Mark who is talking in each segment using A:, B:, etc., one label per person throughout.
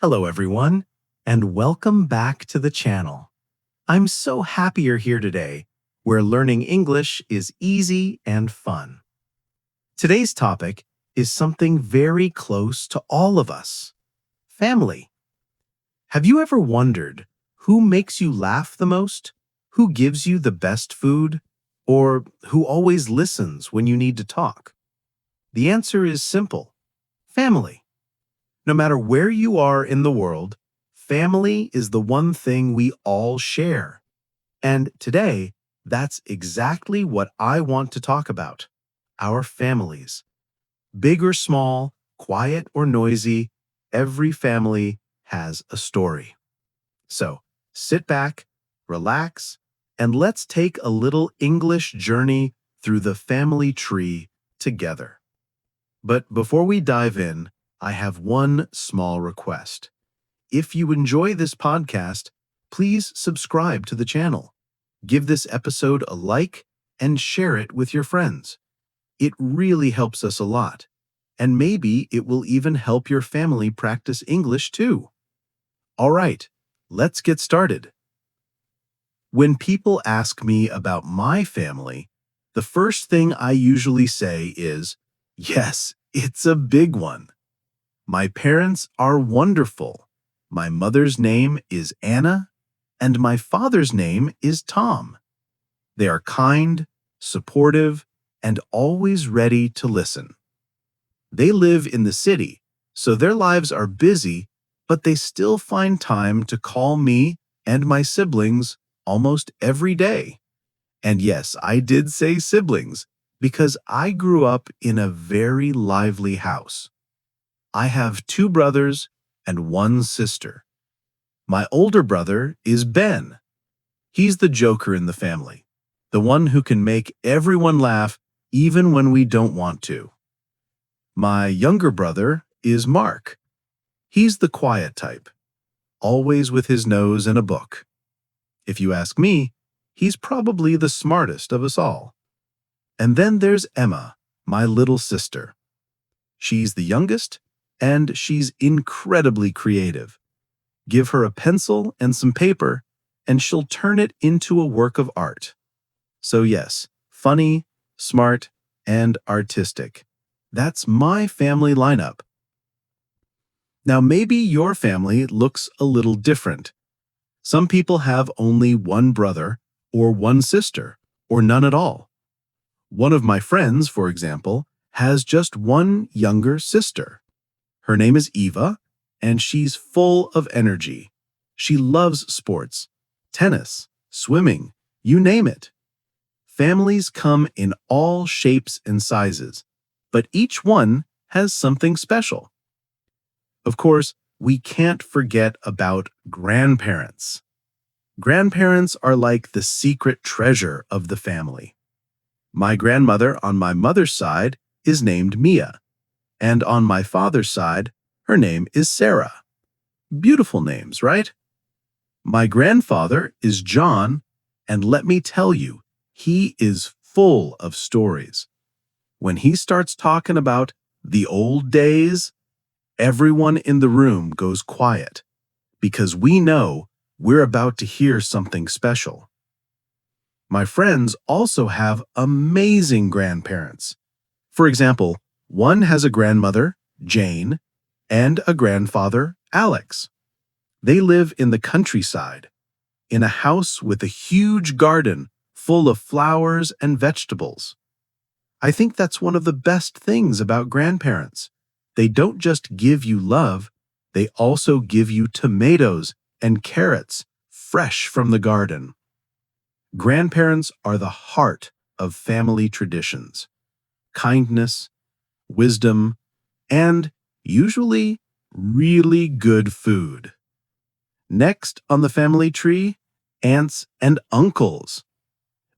A: Hello everyone, and welcome back to the channel. I'm so happy you're here today, where learning English is easy and fun. Today's topic is something very close to all of us: family. Have you ever wondered who makes you laugh the most, who gives you the best food, or who always listens when you need to talk? The answer is simple: family. No matter where you are in the world, family is the one thing we all share. And today, that's exactly what I want to talk about: our families. Big or small, quiet or noisy, every family has a story. So sit back, relax, and let's take a little English journey through the family tree together. But before we dive in, I have one small request. If you enjoy this podcast, please subscribe to the channel. Give this episode a like and share it with your friends. It really helps us a lot. And maybe it will even help your family practice English too. All right, let's get started. When people ask me about my family, the first thing I usually say is, yes, it's a big one. My parents are wonderful. My mother's name is Anna, and my father's name is Tom. They are kind, supportive, and always ready to listen. They live in the city, so their lives are busy, but they still find time to call me and my siblings almost every day. And yes, I did say siblings, because I grew up in a very lively house. I have two brothers and one sister. My older brother is Ben. He's the joker in the family, the one who can make everyone laugh even when we don't want to. My younger brother is Mark. He's the quiet type, always with his nose in a book. If you ask me, he's probably the smartest of us all. And then there's Emma, my little sister. She's the youngest, and she's incredibly creative. Give her a pencil and some paper, and she'll turn it into a work of art. So yes, funny, smart, and artistic. That's my family lineup. Now maybe your family looks a little different. Some people have only one brother or one sister, or none at all. One of my friends, for example, has just one younger sister. Her name is Eva, and she's full of energy. She loves sports, tennis, swimming, you name it. Families come in all shapes and sizes, but each one has something special. Of course, we can't forget about grandparents. Grandparents are like the secret treasure of the family. My grandmother on my mother's side is named Mia, and on my father's side, her name is Sarah. Beautiful names, right? My grandfather is John, and let me tell you, he is full of stories. When he starts talking about the old days, everyone in the room goes quiet, because we know we're about to hear something special. My friends also have amazing grandparents. For example, one has a grandmother, Jane, and a grandfather, Alex. They live in the countryside, in a house with a huge garden full of flowers and vegetables. I think that's one of the best things about grandparents. They don't just give you love, they also give you tomatoes and carrots fresh from the garden. Grandparents are the heart of family traditions: kindness, wisdom, and usually really good food. Next on the family tree, aunts and uncles.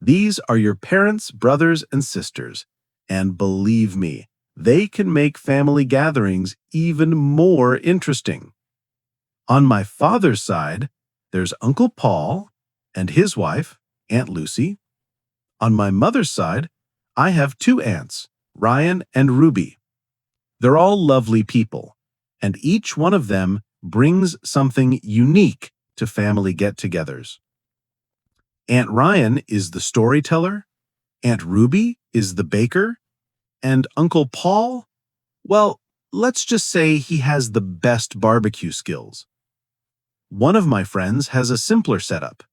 A: These are your parents' brothers and sisters, and believe me, they can make family gatherings even more interesting. On my father's side, there's Uncle Paul and his wife, Aunt Lucy. On my mother's side, I have two aunts, Ryan and Ruby. They're all lovely people, and each one of them brings something unique to family get-togethers. Aunt Ryan is the storyteller, Aunt Ruby is the baker, and Uncle Paul, well, let's just say he has the best barbecue skills. One of my friends has a simpler setup,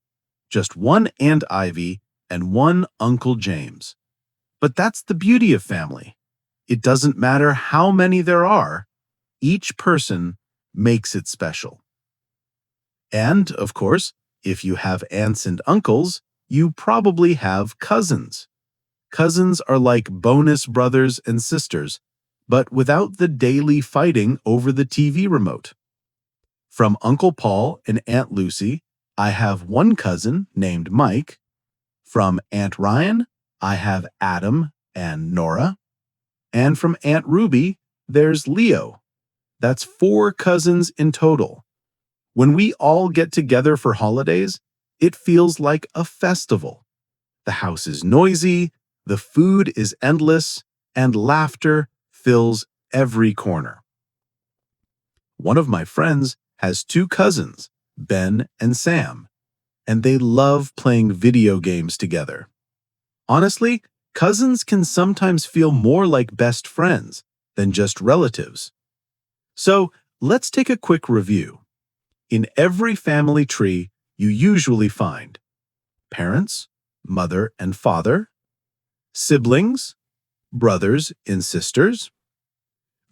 A: just one Aunt Ivy and one Uncle James. But that's the beauty of family. It doesn't matter how many there are, each person makes it special. And, of course, if you have aunts and uncles, you probably have cousins. Cousins are like bonus brothers and sisters, but without the daily fighting over the TV remote. From Uncle Paul and Aunt Lucy, I have one cousin named Mike. From Aunt Ryan, I have Adam and Nora. And from Aunt Ruby, there's Leo. That's 4 cousins in total. When we all get together for holidays, it feels like a festival. The house is noisy, the food is endless, and laughter fills every corner. One of my friends has 2 cousins, Ben and Sam, and they love playing video games together. Honestly, cousins can sometimes feel more like best friends than just relatives. So, let's take a quick review. In every family tree, you usually find parents, mother and father, siblings, brothers and sisters,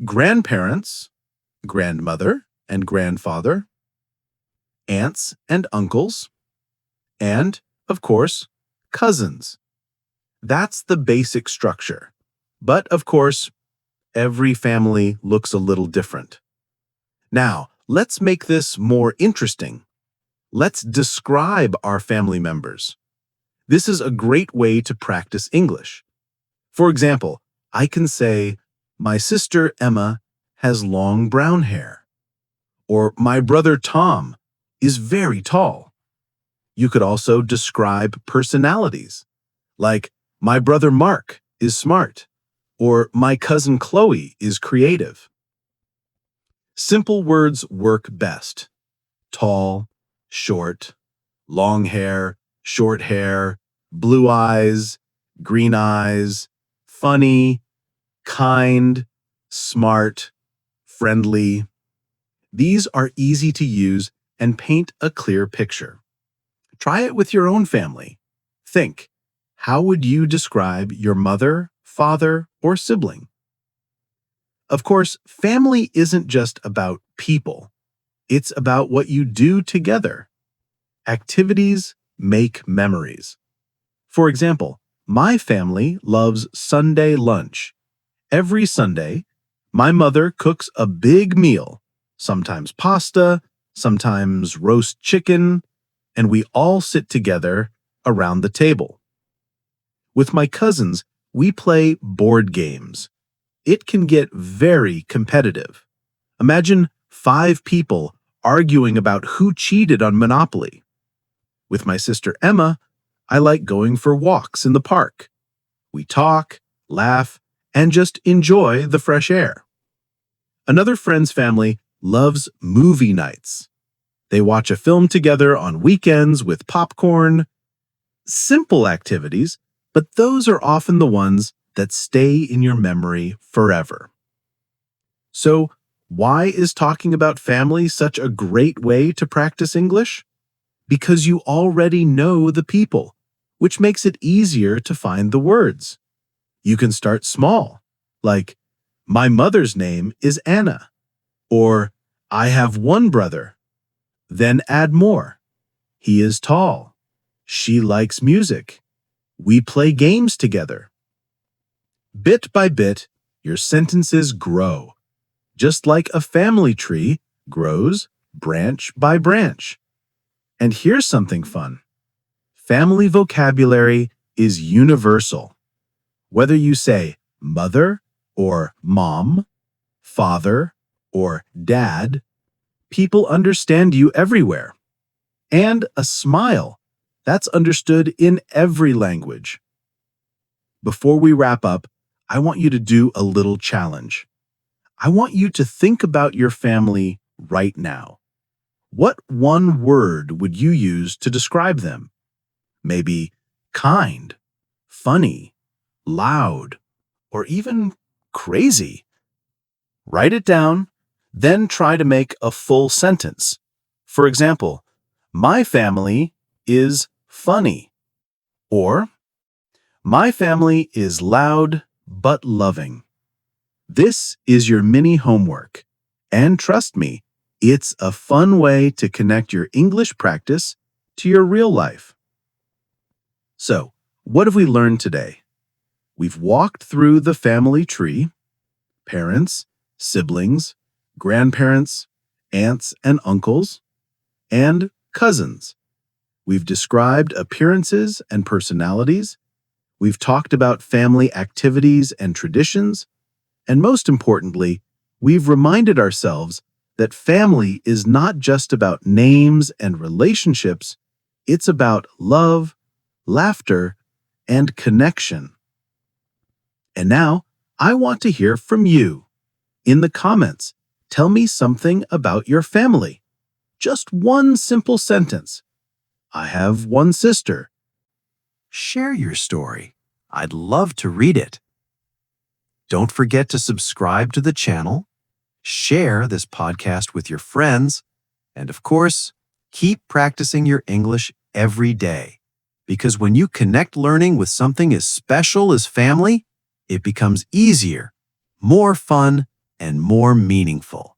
A: grandparents, grandmother and grandfather, aunts and uncles, and, of course, cousins. That's the basic structure. But, of course, every family looks a little different. Now, let's make this more interesting. Let's describe our family members. This is a great way to practice English. For example, I can say, my sister Emma has long brown hair. Or my brother Tom is very tall. You could also describe personalities, like my brother Mark is smart, or my cousin Chloe is creative. Simple words work best. Tall, short, long hair, short hair, blue eyes, green eyes, funny, kind, smart, friendly. These are easy to use and paint a clear picture. Try it with your own family. Think, how would you describe your mother, father, or sibling? Of course, family isn't just about people. It's about what you do together. Activities make memories. For example, my family loves Sunday lunch. Every Sunday, my mother cooks a big meal, sometimes pasta, sometimes roast chicken, and we all sit together around the table. With my cousins, we play board games. It can get very competitive. Imagine 5 people arguing about who cheated on Monopoly. With my sister Emma, I like going for walks in the park. We talk, laugh, and just enjoy the fresh air. Another friend's family loves movie nights. They watch a film together on weekends with popcorn. Simple activities, but those are often the ones that stay in your memory forever. So, why is talking about family such a great way to practice English? Because you already know the people, which makes it easier to find the words. You can start small, like, my mother's name is Anna, or I have one brother. Then add more. He is tall. She likes music. We play games together. Bit by bit, your sentences grow, just like a family tree grows branch by branch. And here's something fun. Family vocabulary is universal. Whether you say mother or mom, father or dad, people understand you everywhere. And a smile, that's understood in every language. Before we wrap up, I want you to do a little challenge. I want you to think about your family
B: right now. What one word would you use to describe them? Maybe kind, funny, loud, or even crazy. Write it down, then try to make a full sentence. For example, my family is funny. Or, my family is loud but loving. This is your mini homework. And trust me, it's a fun way to connect your English practice to your real life. So, what have we learned today? We've walked through the family tree: parents, siblings, grandparents, aunts and uncles, and cousins. We've described appearances and personalities. We've talked about family activities and traditions. And most importantly, we've reminded ourselves that family is not just about names and relationships, it's about love, laughter, and connection. And now, I want to hear from you. In the comments, tell me something about your family. Just one simple sentence. I have one sister.
A: Share your story. I'd love to read it. Don't forget to subscribe to the channel, share this podcast with your friends, and of course, keep practicing your English every day. Because when you connect learning with something as special as family, it becomes easier, more fun, and more meaningful.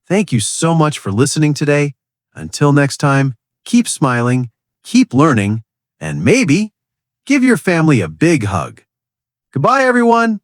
A: Thank you so much for listening today. Until next time, keep smiling, keep learning, and maybe give your family a big hug. Goodbye, everyone.